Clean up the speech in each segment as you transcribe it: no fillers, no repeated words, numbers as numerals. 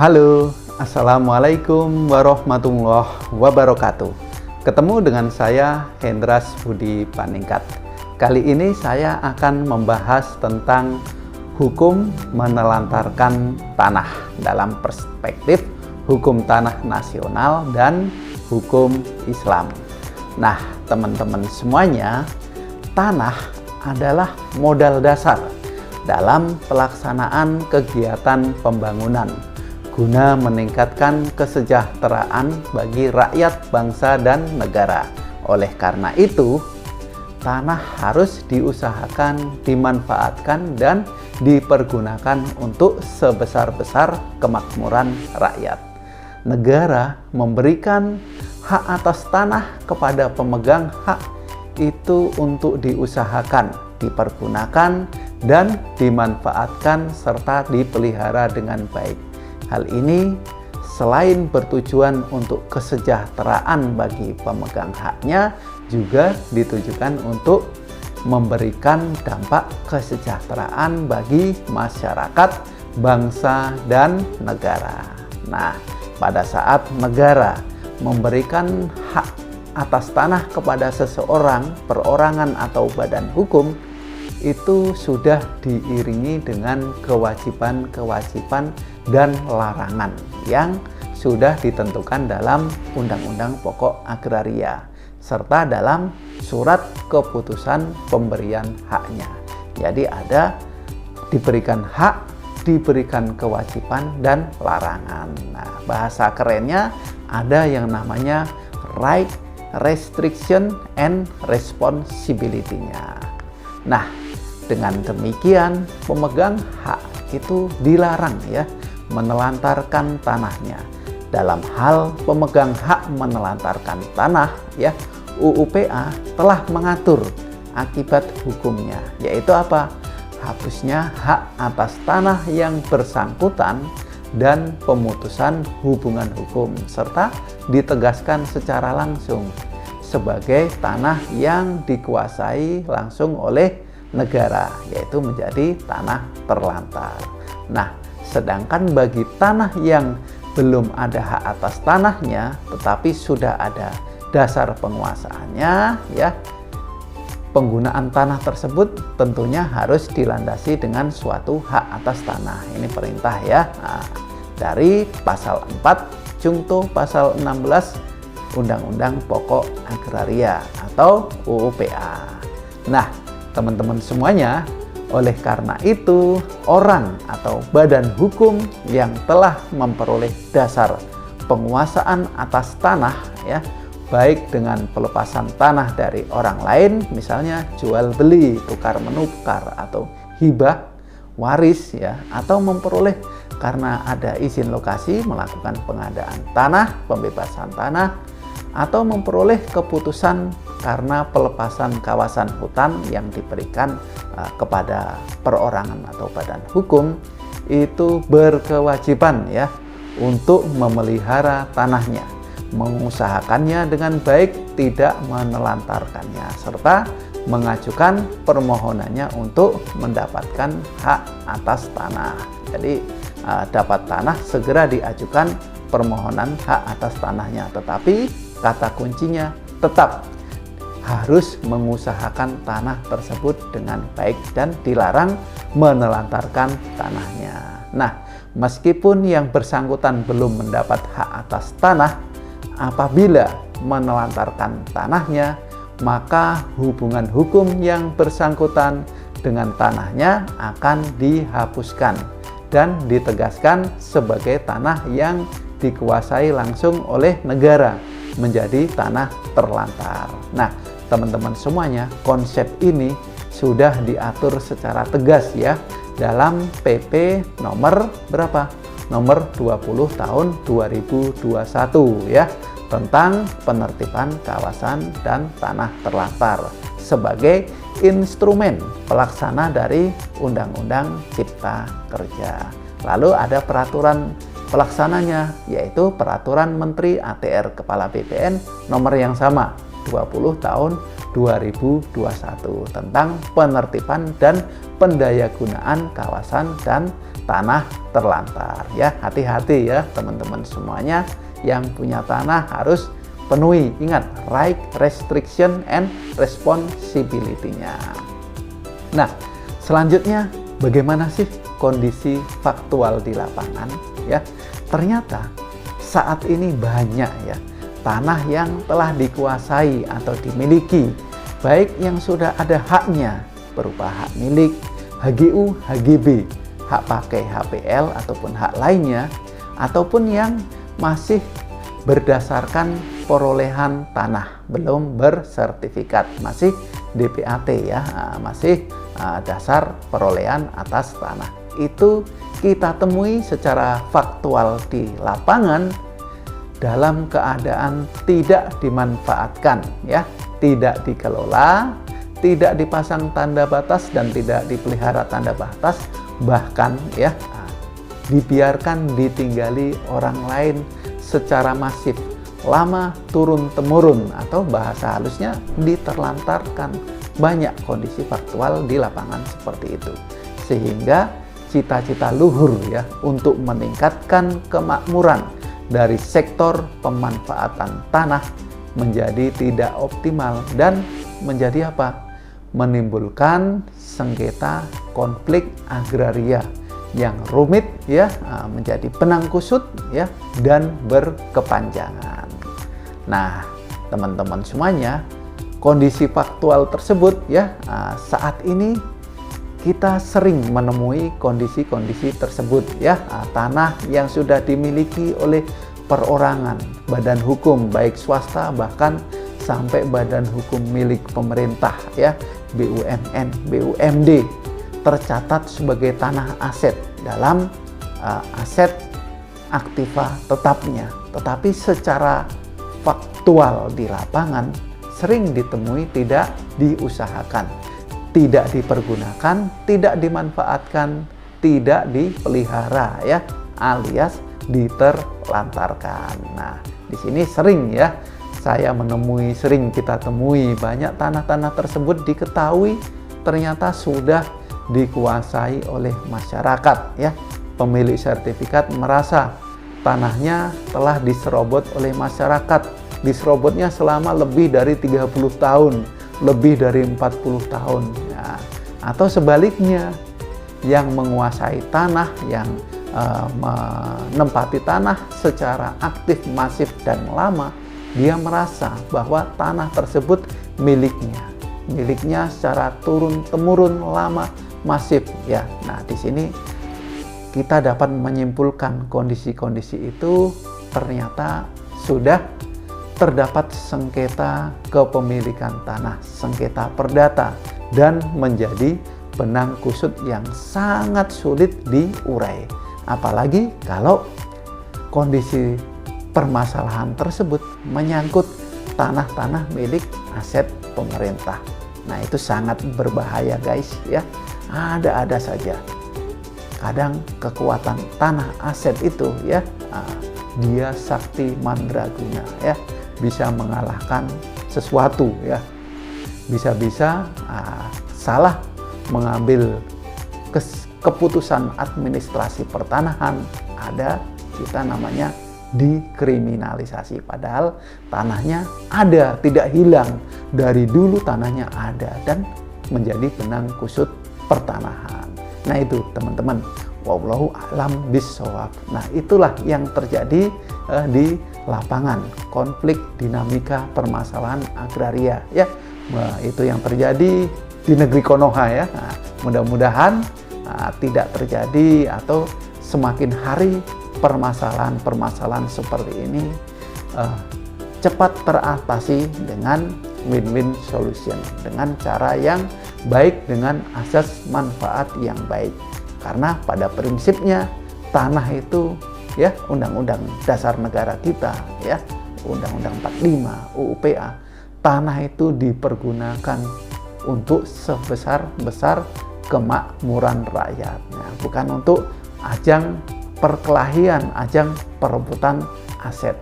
Halo, Assalamualaikum warahmatullahi wabarakatuh. Ketemu dengan saya Hendras Budi Paningkat. Kali ini saya akan membahas tentang hukum menelantarkan tanah dalam perspektif hukum tanah nasional dan hukum Islam. Nah, teman-teman semuanya, tanah adalah modal dasar dalam pelaksanaan kegiatan pembangunan guna meningkatkan kesejahteraan bagi rakyat, bangsa, dan negara. Oleh karena itu, tanah harus diusahakan, dimanfaatkan, dan dipergunakan untuk sebesar-besar kemakmuran rakyat. Negara memberikan hak atas tanah kepada pemegang hak itu untuk diusahakan, dipergunakan, dan dimanfaatkan serta dipelihara dengan baik. Hal ini selain bertujuan untuk kesejahteraan bagi pemegang haknya, juga ditujukan untuk memberikan dampak kesejahteraan bagi masyarakat, bangsa, dan negara. Nah, pada saat negara memberikan hak atas tanah kepada seseorang, perorangan, atau badan hukum, itu sudah diiringi dengan kewajiban-kewajiban dan larangan yang sudah ditentukan dalam Undang-Undang Pokok Agraria serta dalam surat keputusan pemberian haknya. Jadi ada diberikan hak, diberikan kewajiban, dan larangan. Nah, bahasa kerennya ada yang namanya right, restriction, and responsibility-nya. Nah, dengan demikian pemegang hak itu dilarang ya menelantarkan tanahnya. Dalam hal pemegang hak menelantarkan tanah ya, UU PA telah mengatur akibat hukumnya, yaitu apa? Hapusnya hak atas tanah yang bersangkutan dan pemutusan hubungan hukum, serta ditegaskan secara langsung sebagai tanah yang dikuasai langsung oleh negara, yaitu menjadi tanah terlantar. Nah, sedangkan bagi tanah yang belum ada hak atas tanahnya tetapi sudah ada dasar penguasaannya ya, penggunaan tanah tersebut tentunya harus dilandasi dengan suatu hak atas tanah. Ini perintah ya. Nah, dari pasal 4 Junto pasal 16 Undang-Undang Pokok Agraria atau UU PA. Nah, teman-teman semuanya, oleh karena itu orang atau badan hukum yang telah memperoleh dasar penguasaan atas tanah ya, baik dengan pelepasan tanah dari orang lain, misalnya jual beli, tukar menukar, atau hibah, waris ya, atau memperoleh karena ada izin lokasi melakukan pengadaan tanah, pembebasan tanah, atau memperoleh keputusan karena pelepasan kawasan hutan yang diberikan kepada perorangan atau badan hukum, itu berkewajiban ya untuk memelihara tanahnya, mengusahakannya dengan baik, tidak menelantarkannya, serta mengajukan permohonannya untuk mendapatkan hak atas tanah. Jadi dapat tanah segera diajukan permohonan hak atas tanahnya, tetapi kata kuncinya tetap harus mengusahakan tanah tersebut dengan baik dan dilarang menelantarkan tanahnya. Nah, meskipun yang bersangkutan belum mendapat hak atas tanah, apabila menelantarkan tanahnya, maka hubungan hukum yang bersangkutan dengan tanahnya akan dihapuskan dan ditegaskan sebagai tanah yang dikuasai langsung oleh negara, menjadi tanah terlantar. Nah, teman-teman semuanya, konsep ini sudah diatur secara tegas ya dalam PP nomor berapa? Nomor 20 tahun 2021 ya, tentang penertiban kawasan dan tanah terlantar sebagai instrumen pelaksana dari Undang-Undang Cipta Kerja. Lalu ada peraturan pelaksananya, yaitu Peraturan Menteri ATR Kepala BPN nomor yang sama 20 tahun 2021 tentang penertiban dan pendayagunaan kawasan dan tanah terlantar ya. Hati-hati ya teman-teman semuanya yang punya tanah harus penuhi, ingat, right, restriction, and responsibility-nya. Nah, selanjutnya bagaimana sih kondisi faktual di lapangan ya? Ternyata saat ini banyak ya tanah yang telah dikuasai atau dimiliki, baik yang sudah ada haknya berupa hak milik, HGU, HGB, hak pakai HPL ataupun hak lainnya, ataupun yang masih berdasarkan perolehan tanah belum bersertifikat, masih DPAT ya, masih dasar perolehan atas tanah. Itu kita temui secara faktual di lapangan dalam keadaan tidak dimanfaatkan ya, tidak dikelola, tidak dipasang tanda batas dan tidak dipelihara tanda batas, bahkan ya dibiarkan ditinggali orang lain secara masif, lama turun-temurun, atau bahasa halusnya diterlantarkan. Banyak kondisi faktual di lapangan seperti itu, sehingga cita-cita luhur ya untuk meningkatkan kemakmuran dari sektor pemanfaatan tanah menjadi tidak optimal dan menjadi apa? Menimbulkan sengketa konflik agraria yang rumit ya, menjadi benang kusut ya, dan berkepanjangan. Nah, teman-teman semuanya, kondisi faktual tersebut ya, saat ini kita sering menemui kondisi-kondisi tersebut ya, tanah yang sudah dimiliki oleh perorangan, badan hukum baik swasta bahkan sampai badan hukum milik pemerintah ya, BUMN, BUMD, tercatat sebagai tanah aset dalam aset aktiva tetapnya, tetapi secara faktual di lapangan sering ditemui tidak diusahakan, tidak dipergunakan, tidak dimanfaatkan, tidak dipelihara ya, alias diterlantarkan. Nah, di sini sering ya saya menemui, sering kita temui banyak tanah-tanah tersebut diketahui ternyata sudah dikuasai oleh masyarakat ya. Pemilik sertifikat merasa tanahnya telah diserobot oleh masyarakat, diserobotnya selama lebih dari 30 tahun, lebih dari 40 tahun ya. Atau sebaliknya, yang menguasai tanah, yang menempati tanah secara aktif, masif, dan lama, dia merasa bahwa tanah tersebut miliknya secara turun-temurun, lama, masif ya. Nah, di sini kita dapat menyimpulkan kondisi-kondisi itu ternyata sudah terdapat sengketa kepemilikan tanah, sengketa perdata, dan menjadi benang kusut yang sangat sulit diurai. Apalagi kalau kondisi permasalahan tersebut menyangkut tanah-tanah milik aset pemerintah. Nah, itu sangat berbahaya guys ya. Ada-ada saja. Kadang kekuatan tanah aset itu ya, dia sakti mandraguna ya, bisa mengalahkan sesuatu ya. Bisa-bisa salah mengambil keputusan administrasi pertanahan, ada kita namanya dikriminalisasi, padahal tanahnya ada, tidak hilang, dari dulu tanahnya ada dan menjadi benang kusut pertanahan. Nah itu teman-teman, wallahu a'lam bishawab. Nah itulah yang terjadi di lapangan, konflik dinamika permasalahan agraria ya. Nah, itu yang terjadi di negeri Konoha ya. Nah, mudah-mudahan tidak terjadi, atau semakin hari permasalahan-permasalahan seperti ini cepat teratasi dengan win-win solution, dengan cara yang baik, dengan asas manfaat yang baik. Karena pada prinsipnya tanah itu ya, Undang-Undang Dasar Negara kita ya, Undang-Undang 45 UU-PA, tanah itu dipergunakan untuk sebesar-besar kemakmuran rakyat. Nah, bukan untuk ajang perkelahian, ajang perebutan aset.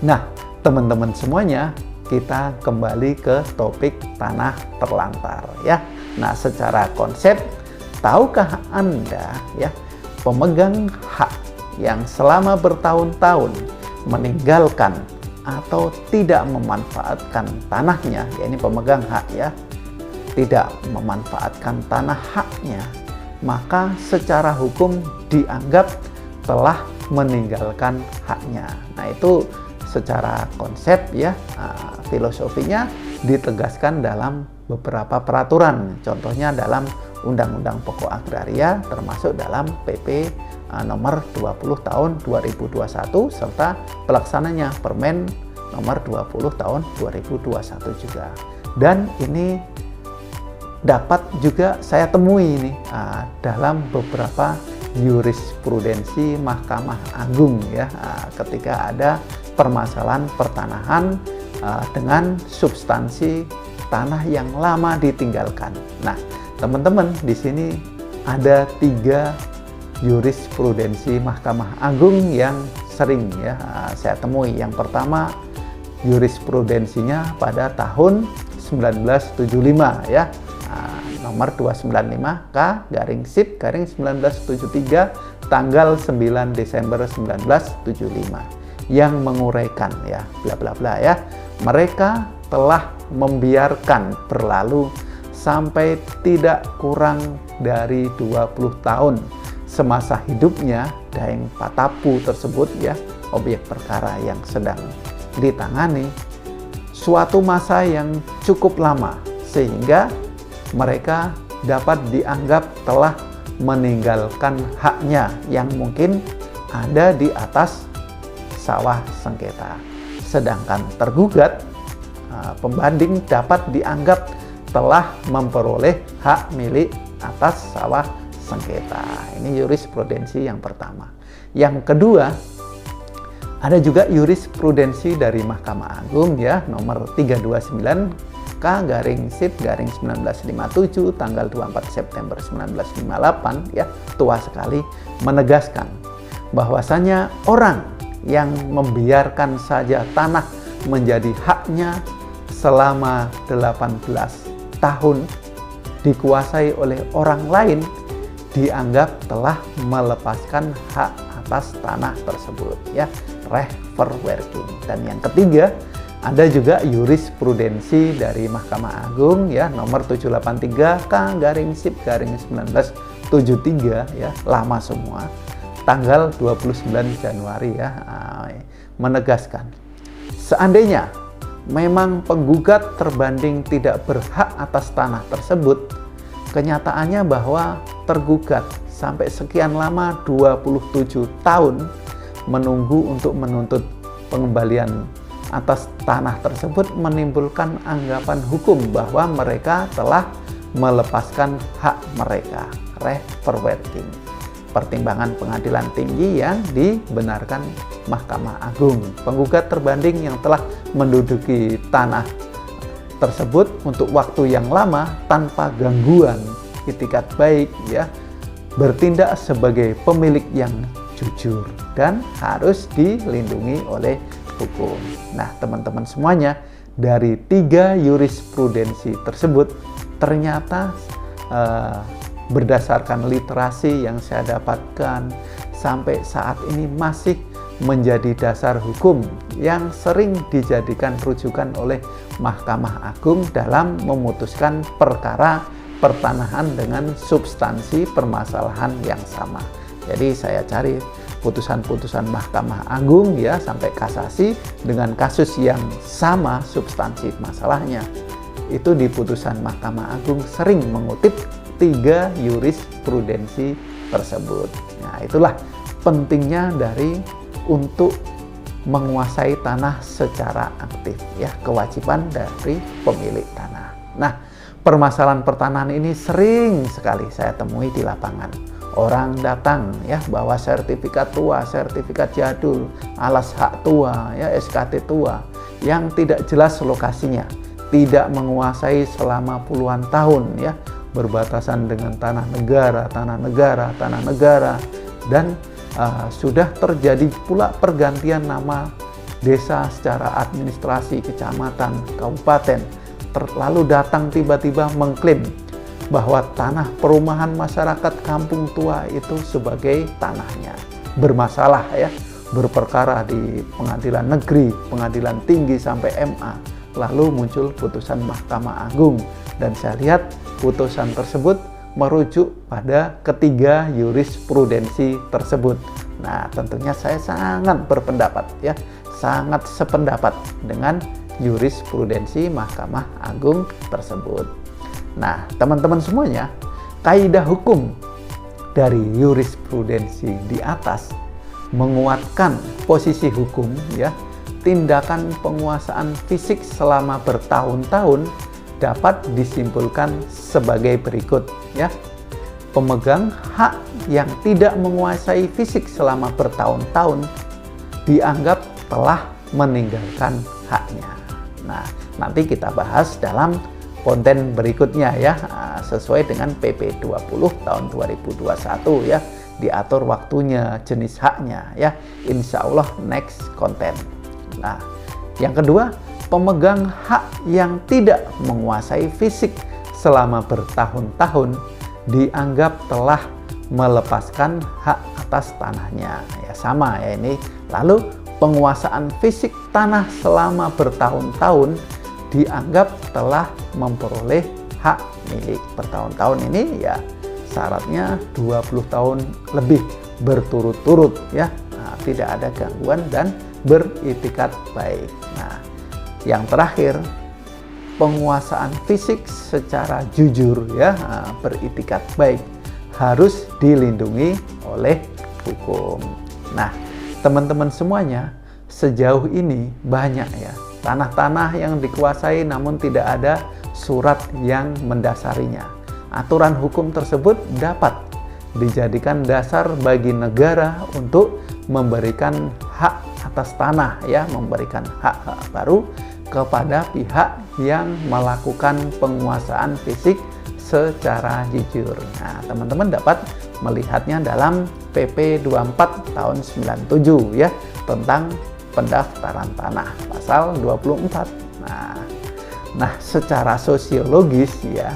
Nah, teman-teman semuanya, kita kembali ke topik tanah terlantar ya. Nah, secara konsep tahukah Anda ya, pemegang hak yang selama bertahun-tahun meninggalkan atau tidak memanfaatkan tanahnya, ya ini pemegang hak ya, tidak memanfaatkan tanah haknya, maka secara hukum dianggap telah meninggalkan haknya. Nah, itu secara konsep ya, filosofinya ditegaskan dalam beberapa peraturan, contohnya dalam Undang-Undang Pokok Agraria, termasuk dalam PP nomor 20 tahun 2021 serta pelaksananya Permen nomor 20 tahun 2021 juga. Dan ini dapat juga saya temui ini dalam beberapa jurisprudensi Mahkamah Agung ya, ketika ada permasalahan pertanahan dengan substansi tanah yang lama ditinggalkan. Nah, teman-teman, di sini ada 3 jurisprudensi Mahkamah Agung yang sering ya saya temui. Yang pertama, jurisprudensinya pada tahun 1975 ya, nomor 295K/SIP/1973 tanggal 9 Desember 1975 yang menguraikan ya bla bla bla ya, mereka telah membiarkan berlalu sampai tidak kurang dari 20 tahun semasa hidupnya Daeng Patapu tersebut ya, objek perkara yang sedang ditangani, suatu masa yang cukup lama sehingga mereka dapat dianggap telah meninggalkan haknya yang mungkin ada di atas sawah sengketa. Sedangkan tergugat, pembanding dapat dianggap telah memperoleh hak milik atas sawah sengketa. Ini jurisprudensi yang pertama. Yang kedua, ada juga jurisprudensi dari Mahkamah Agung ya, nomor 329K/SIP/1957 tanggal 24 September 1958 ya, tua sekali, menegaskan bahwasanya orang yang membiarkan saja tanah menjadi haknya selama 18 tahun dikuasai oleh orang lain dianggap telah melepaskan hak atas tanah tersebut ya, reverwerking. Dan yang ketiga, ada juga jurisprudensi dari Mahkamah Agung ya, nomor 783K/SIP/1973 ya, lama semua, tanggal 29 Januari ya, menegaskan seandainya memang penggugat terbanding tidak berhak atas tanah tersebut, kenyataannya bahwa tergugat sampai sekian lama 27 tahun menunggu untuk menuntut pengembalian atas tanah tersebut menimbulkan anggapan hukum bahwa mereka telah melepaskan hak mereka, reverwerking. Pertimbangan pengadilan tinggi yang dibenarkan Mahkamah Agung. Penggugat terbanding yang telah menduduki tanah tersebut untuk waktu yang lama tanpa gangguan itikat baik ya, bertindak sebagai pemilik yang jujur dan harus dilindungi oleh hukum. Nah, teman-teman semuanya, dari 3 jurisprudensi tersebut ternyata berdasarkan literasi yang saya dapatkan sampai saat ini masih menjadi dasar hukum yang sering dijadikan rujukan oleh Mahkamah Agung dalam memutuskan perkara pertanahan dengan substansi permasalahan yang sama. Jadi saya cari putusan-putusan Mahkamah Agung ya sampai kasasi dengan kasus yang sama substansi masalahnya. Itu di putusan Mahkamah Agung sering mengutip 3 jurisprudensi tersebut. Nah, itulah pentingnya untuk menguasai tanah secara aktif ya, kewajiban dari pemilik tanah. Nah, permasalahan pertanahan ini sering sekali saya temui di lapangan. Orang datang ya bawa sertifikat tua, sertifikat jadul, alas hak tua ya, SKT tua yang tidak jelas lokasinya, tidak menguasai selama puluhan tahun ya, berbatasan dengan tanah negara dan sudah terjadi pula pergantian nama desa secara administrasi, kecamatan, kabupaten, lalu datang tiba-tiba mengklaim bahwa tanah perumahan masyarakat kampung tua itu sebagai tanahnya. Bermasalah ya, berperkara di pengadilan negeri, pengadilan tinggi sampai MA. Lalu muncul putusan Mahkamah Agung dan saya lihat putusan tersebut merujuk pada ketiga jurisprudensi tersebut. Nah, tentunya saya sangat berpendapat ya, sangat sependapat dengan jurisprudensi Mahkamah Agung tersebut. Nah, teman-teman semuanya, kaidah hukum dari jurisprudensi di atas menguatkan posisi hukum ya, tindakan penguasaan fisik selama bertahun-tahun dapat disimpulkan sebagai berikut ya. Pemegang hak yang tidak menguasai fisik selama bertahun-tahun dianggap telah meninggalkan haknya. Nah, nanti kita bahas dalam konten berikutnya ya, sesuai dengan PP 20 tahun 2021 ya, diatur waktunya, jenis haknya ya, insya Allah next konten. Nah, yang kedua, pemegang hak yang tidak menguasai fisik selama bertahun-tahun dianggap telah melepaskan hak atas tanahnya ya, sama ya ini. Lalu penguasaan fisik tanah selama bertahun-tahun dianggap telah memperoleh hak milik. Bertahun-tahun ini ya syaratnya 20 tahun lebih berturut-turut ya. Nah, tidak ada gangguan dan beritikat baik. Nah, yang terakhir, penguasaan fisik secara jujur ya, beritikat baik harus dilindungi oleh hukum. Nah, teman-teman semuanya, sejauh ini banyak ya tanah-tanah yang dikuasai namun tidak ada surat yang mendasarinya. Aturan hukum tersebut dapat dijadikan dasar bagi negara untuk memberikan hak atas tanah ya, memberikan hak-hak baru kepada pihak yang melakukan penguasaan fisik secara jujur. Nah, teman-teman dapat melihatnya dalam PP 24 tahun 97 ya, tentang pendaftaran tanah pasal 24. Nah, secara sosiologis ya,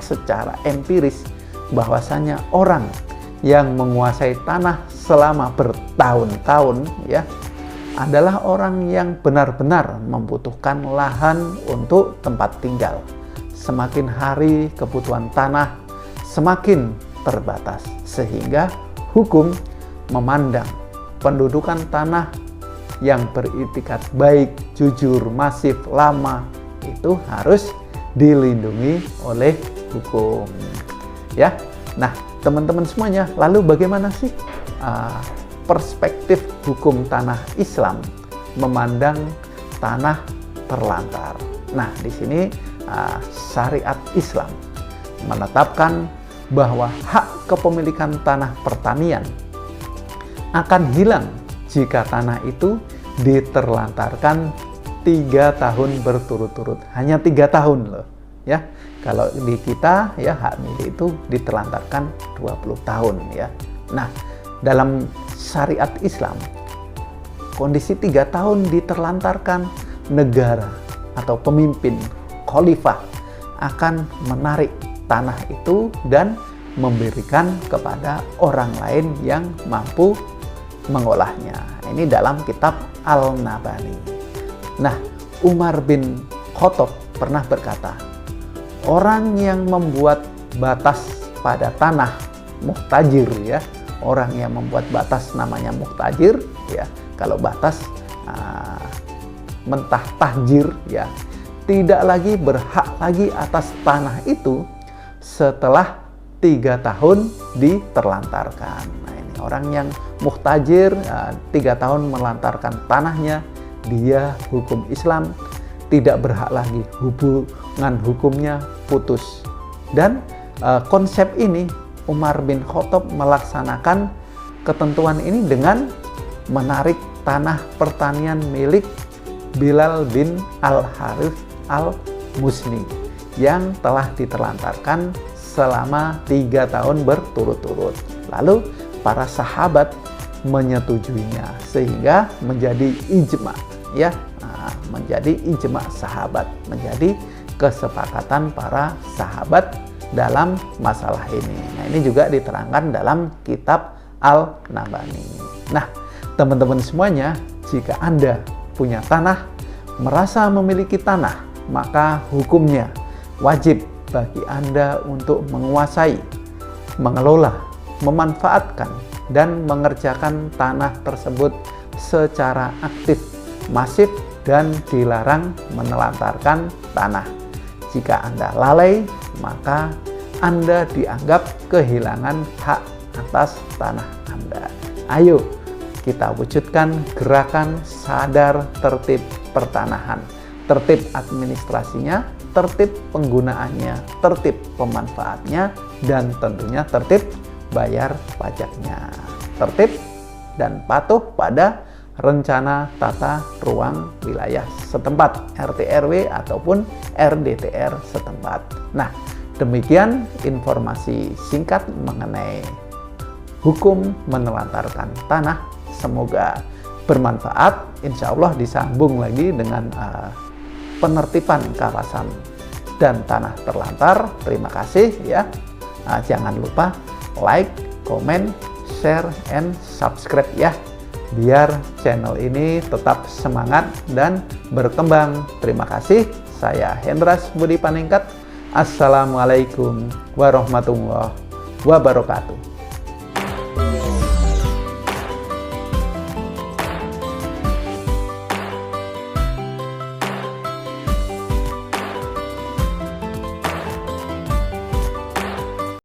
secara empiris bahwasanya orang yang menguasai tanah selama bertahun-tahun ya adalah orang yang benar-benar membutuhkan lahan untuk tempat tinggal. Semakin hari kebutuhan tanah semakin terbatas, sehingga hukum memandang pendudukan tanah yang beritikat baik, jujur, masif, lama itu harus dilindungi oleh hukum. Ya, nah teman-teman semuanya, lalu bagaimana sih perspektif hukum tanah Islam memandang tanah terlantar? Nah, di sini syariat Islam menetapkan bahwa hak kepemilikan tanah pertanian akan hilang jika tanah itu diterlantarkan 3 tahun berturut-turut. Hanya 3 tahun loh ya. Kalau di kita ya hak milik itu diterlantarkan 20 tahun ya. Nah, dalam syariat Islam kondisi 3 tahun diterlantarkan, negara atau pemimpin khalifah akan menarik tanah itu dan memberikan kepada orang lain yang mampu mengolahnya. Ini dalam kitab Al-Nabani. Nah, Umar bin Khattab pernah berkata, orang yang membuat batas pada tanah muhtajir ya, orang yang membuat batas namanya muhtajir ya. Kalau batas mentah tahjir ya, tidak lagi berhak lagi atas tanah itu setelah 3 tahun diterlantarkan. Nah, ini orang yang muhtajir 3 tahun melantarkan tanahnya, dia hukum Islam tidak berhak lagi, hubungan hukumnya putus. Dan konsep ini Umar bin Khattab melaksanakan ketentuan ini dengan menarik tanah pertanian milik Bilal bin Al-Harith Al-Musni yang telah diterlantarkan selama 3 tahun berturut-turut. Lalu para sahabat menyetujuinya sehingga menjadi ijma ya, menjadi ijma sahabat, menjadi kesepakatan para sahabat dalam masalah ini. Nah, ini juga diterangkan dalam kitab Al-Nabani. Nah, teman-teman semuanya, jika Anda punya tanah, merasa memiliki tanah, maka hukumnya wajib bagi Anda untuk menguasai, mengelola, memanfaatkan, dan mengerjakan tanah tersebut secara aktif, masif, dan dilarang menelantarkan tanah. Jika Anda lalai, maka Anda dianggap kehilangan hak atas tanah Anda. Ayo, kita wujudkan gerakan sadar tertib pertanahan. Tertib administrasinya, tertib penggunaannya, tertib pemanfaatnya, dan tentunya tertib bayar pajaknya. Tertib dan patuh pada rencana tata ruang wilayah setempat, RT/RW ataupun RDTR setempat. Nah, demikian informasi singkat mengenai hukum menelantarkan tanah. Semoga bermanfaat. Insya Allah disambung lagi dengan penertiban kawasan dan tanah terlantar. Terima kasih ya. Jangan lupa like, comment, share, and subscribe ya, biar channel ini tetap semangat dan berkembang. Terima kasih. Saya Hendras Budi Paningkat. Assalamualaikum warahmatullahi wabarakatuh.